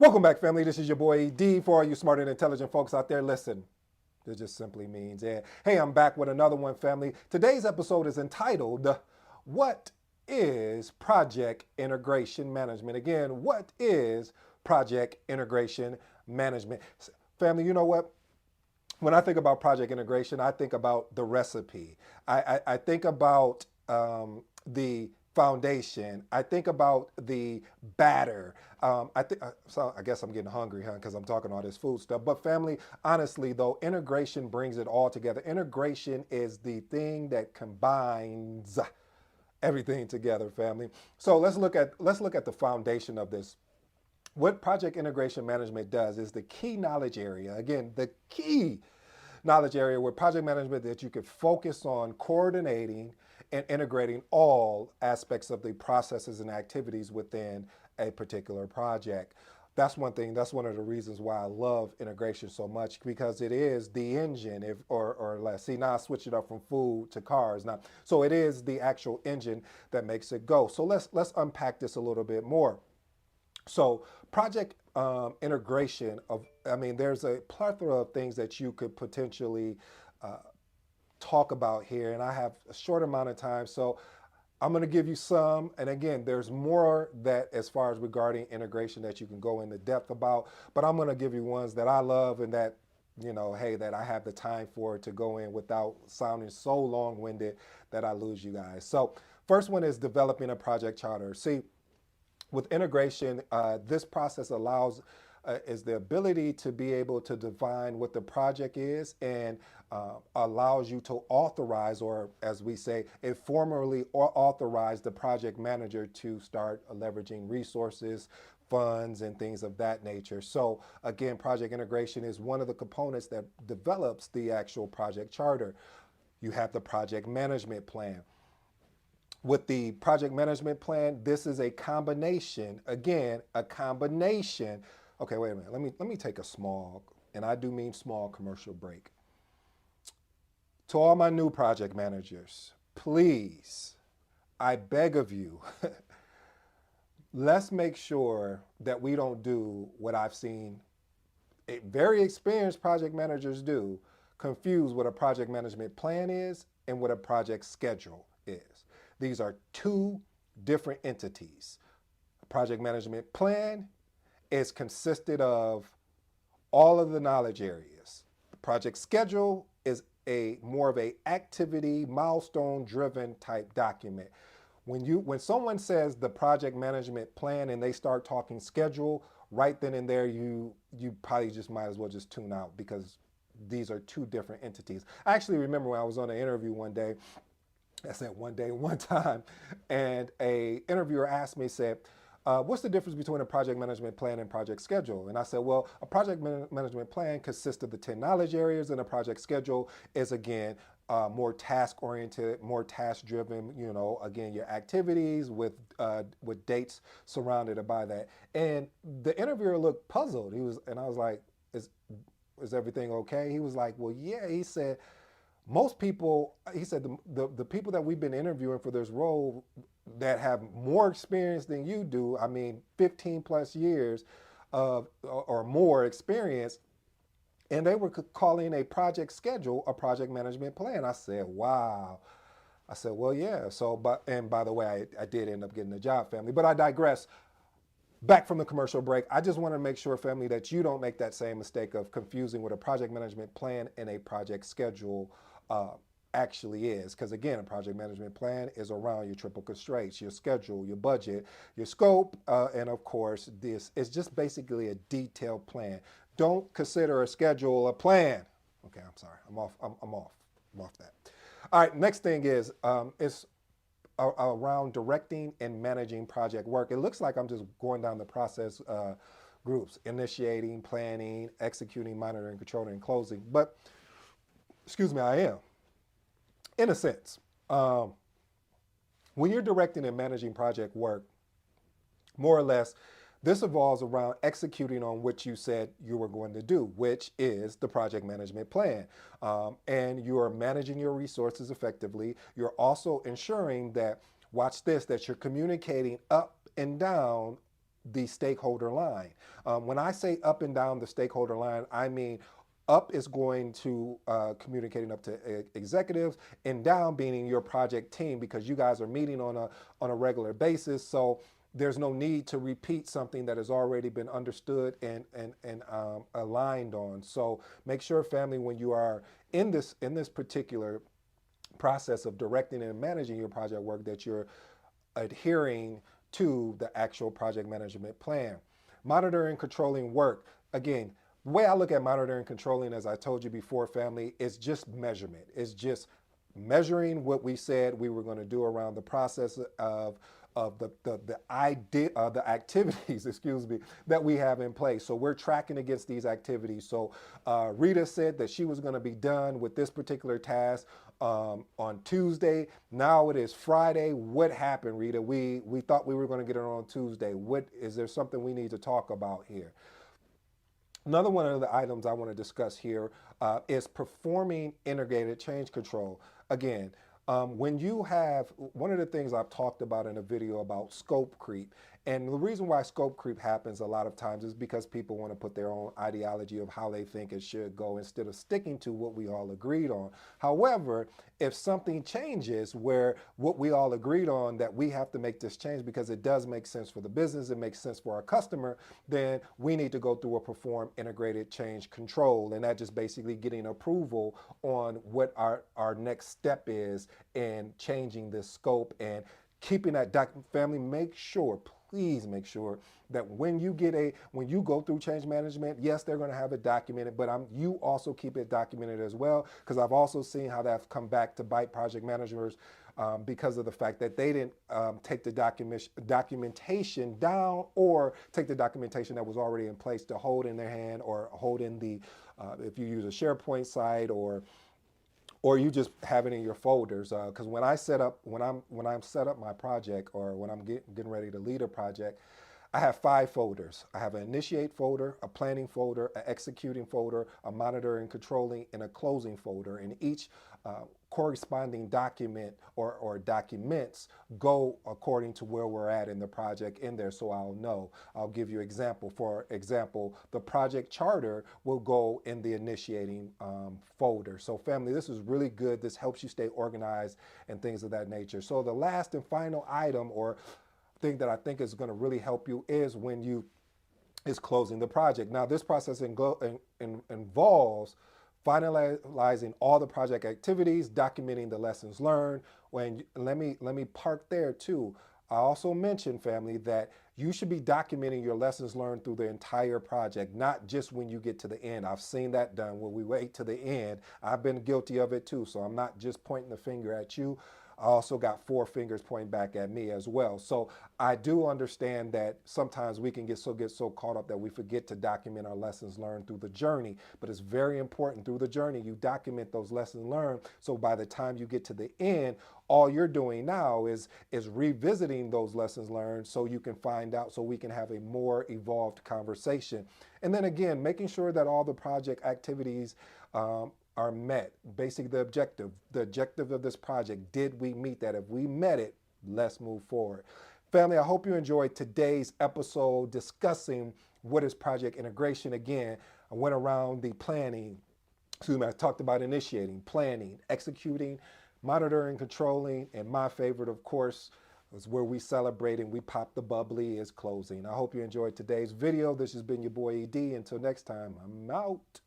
Welcome back, family. This is your boy D. For all you smart and intelligent folks out there, listen. This just simply means, yeah. Hey, I'm back with another one, family. Today's episode is entitled, What is Project Integration Management? Again, what is Project Integration Management? Family, you know what? When I think about project integration, I think about the recipe. I think about the foundation. I think about the batter. So I guess I'm getting hungry, huh? Because I'm talking all this food stuff. But family, honestly, though, integration brings it all together. Integration is the thing that combines everything together, family. So let's look at the foundation of this. What project integration management does is the key knowledge area. Again, the key knowledge area where project management that you could focus on coordinating and integrating all aspects of the processes and activities within a particular project. That's one thing. That's one of the reasons why I love integration so much, because it is the engine, if or less. See, now I switch it up from food to cars now. So it is the actual engine that makes it go. So let's unpack this a little bit more. So project integration there's a plethora of things that you could potentially uh, talk about here, and I have a short amount of time, so I'm going to give you some. And again, there's more that as far as regarding integration that you can go into depth about, but I'm going to give you ones that I love and that, hey, that I have the time for to go in without sounding so long-winded that I lose you guys. So first one is developing a project charter. See, with integration, this process allows is the ability to be able to define what the project is, and allows you to authorize, or as we say, it formally authorize the project manager to start leveraging resources, funds, and things of that nature. So again, project integration is one of the components that develops the actual project charter. You have the project management plan. With the project management plan, this is a combination, again, a combination. Okay, wait a minute. Let me take a small, and I do mean small, commercial break. To all my new project managers, please, I beg of you, let's make sure that we don't do what I've seen very experienced project managers do: confuse what a project management plan is and what a project schedule is. These are two different entities. A project management plan is consisted of all of the knowledge areas. The project schedule is a more of a activity milestone driven type document. When someone says the project management plan and they start talking schedule, right then and there you probably just might as well just tune out, because these are two different entities. I actually remember when I was on an interview one day, I said one day, one time, and a interviewer asked me, said, what's the difference between a project management plan and project schedule? And I said, well, a project management plan consists of the 10 knowledge areas, and a project schedule is, again, more task oriented, more task driven, again, your activities with dates surrounded by that. And the interviewer looked puzzled. And I was like, is everything okay? He was like, well, yeah. He said, most people, he said, the people that we've been interviewing for this role that have more experience than you do, 15 plus years of or more experience, and they were calling a project schedule a project management plan. I said, wow. I said, well, yeah. So, and by the way, I did end up getting the job, family, but I digress. Back from the commercial break, I just want to make sure, family, that you don't make that same mistake of confusing what a project management plan and a project schedule uh, actually is. Because again, a project management plan is around your triple constraints: your schedule, your budget, your scope, and of course, this is just basically a detailed plan. Don't consider a schedule a plan. Okay, I'm sorry. I'm off that. All right, next thing is around directing and managing project work. It looks like I'm just going down the process groups: initiating, planning, executing, monitoring, controlling, and closing. But, excuse me, I am, in a sense. When you're directing and managing project work, more or less, this evolves around executing on what you said you were going to do, which is the project management plan. And you are managing your resources effectively. You're also ensuring that, watch this, that you're communicating up and down the stakeholder line. When I say up and down the stakeholder line, I mean up is going to communicating up to executives, and down being your project team, because you guys are meeting on a regular basis. So there's no need to repeat something that has already been understood and aligned on. So make sure, family, when you are in this particular process of directing and managing your project work, that you're adhering to the actual project management plan. Monitoring and controlling work. Again, the way I look at monitoring and controlling, as I told you before, family, is just measurement. It's just measuring what we said we were going to do around the process of the idea the activities, excuse me, that we have in place. So we're tracking against these activities. So Rita said that she was going to be done with this particular task on Tuesday. Now it is Friday. What happened, Rita? We thought we were going to get it on Tuesday. What is there something we need to talk about here? Another one of the items I want to discuss here is performing integrated change control. Again, when you have, one of the things I've talked about in a video about scope creep, and the reason why scope creep happens a lot of times is because people want to put their own ideology of how they think it should go instead of sticking to what we all agreed on. However, if something changes where what we all agreed on, that we have to make this change because it does make sense for the business, it makes sense for our customer, then we need to go through a perform integrated change control. And that just basically getting approval on what our next step is in changing this scope and keeping that family. Make sure, please make sure that when you go through change management, yes, they're going to have it documented, but you also keep it documented as well, because I've also seen how that's come back to bite project managers because of the fact that they didn't take the documentation down, or take the documentation that was already in place to hold in their hand, or hold in the if you use a SharePoint site, or you just have it in your folders. Because when I'm set up my project, or when I'm getting ready to lead a project, I have 5 folders. I have an initiate folder, a planning folder, an executing folder, a monitoring and controlling, and a closing folder. And each corresponding document or documents go according to where we're at in the project in there, so I'll know. I'll give you example. For example, the project charter will go in the initiating folder. So family, this is really good. This helps you stay organized and things of that nature. So the last and final item or thing that I think is going to really help you is closing the project. Now, this process involves finalizing all the project activities, documenting the lessons learned. Let me park there too. I also mentioned, family, that you should be documenting your lessons learned through the entire project, not just when you get to the end. I've seen that done where we wait to the end. I've been guilty of it too, so I'm not just pointing the finger at you. I also got 4 fingers pointing back at me as well. So I do understand that sometimes we can get so caught up that we forget to document our lessons learned through the journey. But it's very important through the journey you document those lessons learned. So by the time you get to the end, all you're doing now is revisiting those lessons learned, so you can find out, so we can have a more evolved conversation. And then again, making sure that all the project activities are met. Basically, the objective of this project, did we meet that? If we met it, let's move forward. Family, I hope you enjoyed today's episode discussing what is project integration. Again, I went around the planning, I talked about initiating, planning, executing, monitoring, controlling, and my favorite, of course, is where we celebrate and we pop the bubbly, is closing. I hope you enjoyed today's video. This has been your boy ED. Until next time, I'm out.